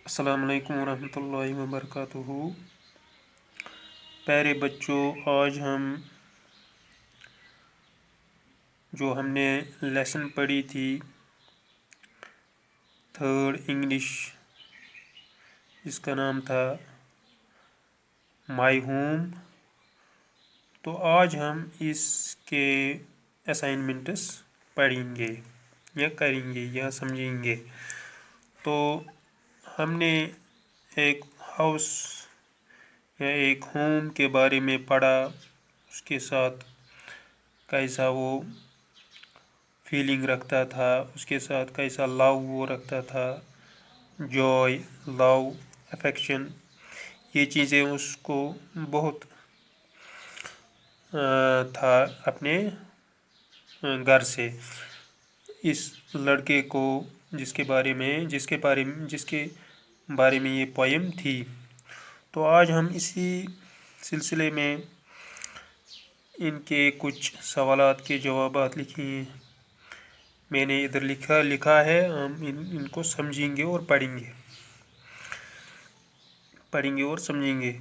السلام علیکم ورحمۃ اللہ وبرکاتہ۔ پیارے بچوں، آج ہم نے لیسن پڑھی تھی تھرڈ انگلش، اس کا نام تھا مائی ہوم۔ تو آج ہم اس کے اسائنمنٹس پڑھیں گے یا کریں گے یا سمجھیں گے۔ تو ہم نے ایک ہاؤس یا ایک ہوم کے بارے میں پڑھا، اس کے ساتھ کیسا وہ فیلنگ رکھتا تھا، اس کے ساتھ کیسا لو وہ رکھتا تھا، جوائے، لو، افیکشن، یہ چیزیں اس کو بہت تھا اپنے گھر سے۔ اس لڑکے کو جس کے بارے میں یہ پوئم تھی۔ تو آج ہم اسی سلسلے میں ان کے کچھ سوالات کے جوابات لکھیں ہیں۔ میں نے ادھر لکھا ہے، ہم ان کو سمجھیں گے اور پڑھیں گے اور سمجھیں گے۔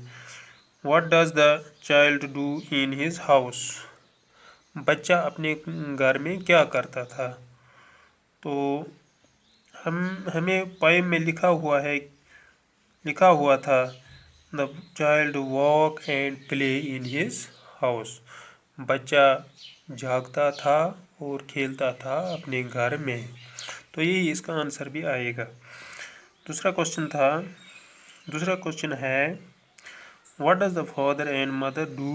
What does the child do in his house؟ بچہ اپنے گھر میں کیا کرتا تھا؟ تو ہمیں پوئم میں لکھا ہوا تھا The child walk and play in his house۔ بچہ جاگتا تھا اور کھیلتا تھا اپنے گھر میں۔ تو یہی اس کا آنسر بھی آئے گا۔ دوسرا کوشچن ہے What does the father and mother do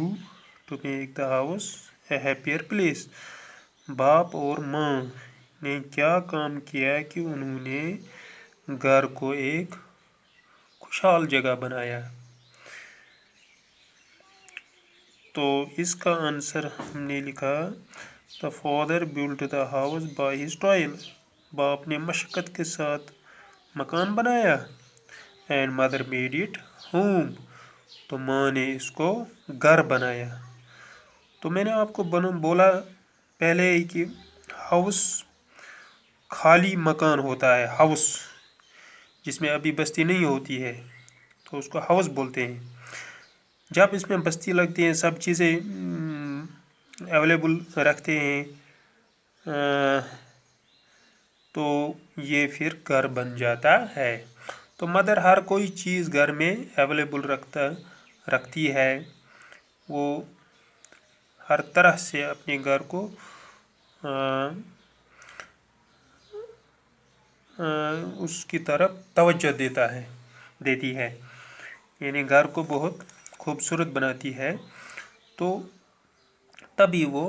to make the house a happier place؟ باپ اور ماں نے کیا کام کیا کہ انہوں نے گھر کو ایک خوشحال جگہ بنایا؟ تو اس کا آنسر ہم نے لکھا The father built the house by his toil۔ باپ نے مشقت کے ساتھ مکان بنایا۔ And mother made it home۔ تو ماں نے اس کو گھر بنایا۔ تو میں نے آپ کو بولا پہلے ہی کہ ہاؤس خالی مکان ہوتا ہے، ہاؤس جس میں ابھی بستی نہیں ہوتی ہے تو اس کو ہاؤس بولتے ہیں۔ جب اس میں بستی لگتی ہے، سب چیزیں اویلیبل رکھتے ہیں تو یہ پھر گھر بن جاتا ہے۔ تو مدر ہر کوئی چیز گھر میں اویلیبل رکھتی ہے، وہ ہر طرح سے اپنے گھر کو اس کی طرف توجہ دیتی ہے، یعنی گھر کو بہت خوبصورت بناتی ہے، تو تبھی وہ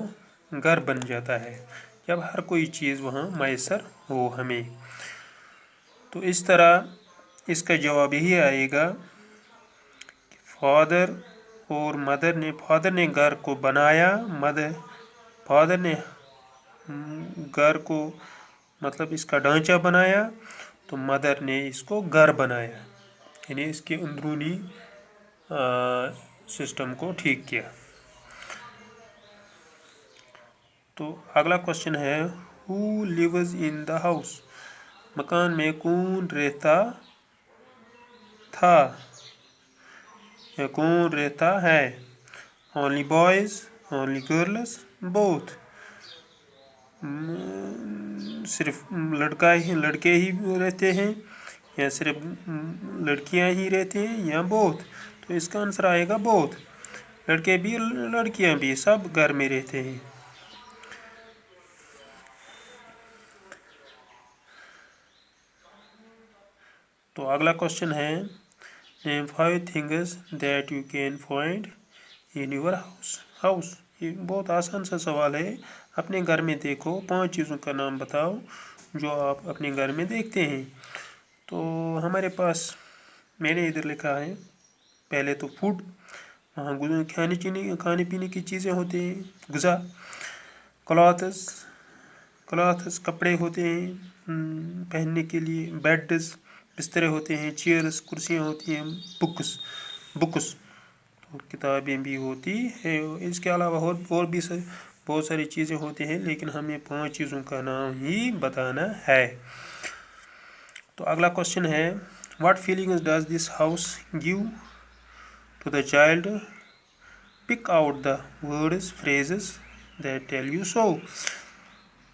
گھر بن جاتا ہے جب ہر کوئی چیز وہاں میسر ہو ہمیں۔ تو اس طرح اس کا جواب یہی آئے گا کہ فادر نے گھر کو بنایا، فادر نے گھر کو مطلب اس کا ڈھانچہ بنایا، تو مدر نے اس کو گھر بنایا، یعنی اس کے اندرونی سسٹم کو ٹھیک کیا۔ تو اگلا کوشچن ہے Who lives in the house؟ مکان میں کون رہتا تھا یا کون رہتا ہے؟ Only boys، only girls، both۔ صرف لڑکے ہی رہتے ہیں یا صرف لڑکیاں ہی رہتے ہیں یا both؟ تو اس کا آنسر آئے گا both، لڑکے بھی لڑکیاں بھی سب گھر میں رہتے ہیں۔ تو اگلا کوشچن ہے Name 5 things that you can find in your house۔ یہ بہت آسان سا سوال ہے۔ اپنے گھر میں دیکھو، 5 چیزوں کا نام بتاؤ جو آپ اپنے گھر میں دیکھتے ہیں۔ تو ہمارے پاس میں نے ادھر لکھا ہے پہلے تو فوڈ، وہاں کھانے پینے کی چیزیں ہوتے ہیں، غذا، کلاتھز کپڑے ہوتے ہیں پہننے کے لیے، بیڈز بسترے ہوتے ہیں، چیئرز کرسیاں ہوتی ہیں، بکس تو کتابیں بھی ہوتی ہیں۔ اس کے علاوہ اور بھی بہت ساری چیزیں ہوتی ہیں، لیکن ہمیں 5 چیزوں کا نام ہی بتانا ہے۔ تو اگلا کوشچن ہے What feelings does this house give to the child? Pick out the words, phrases that tell you so.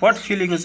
What feelings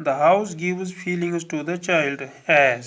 The house gives feelings to the child as,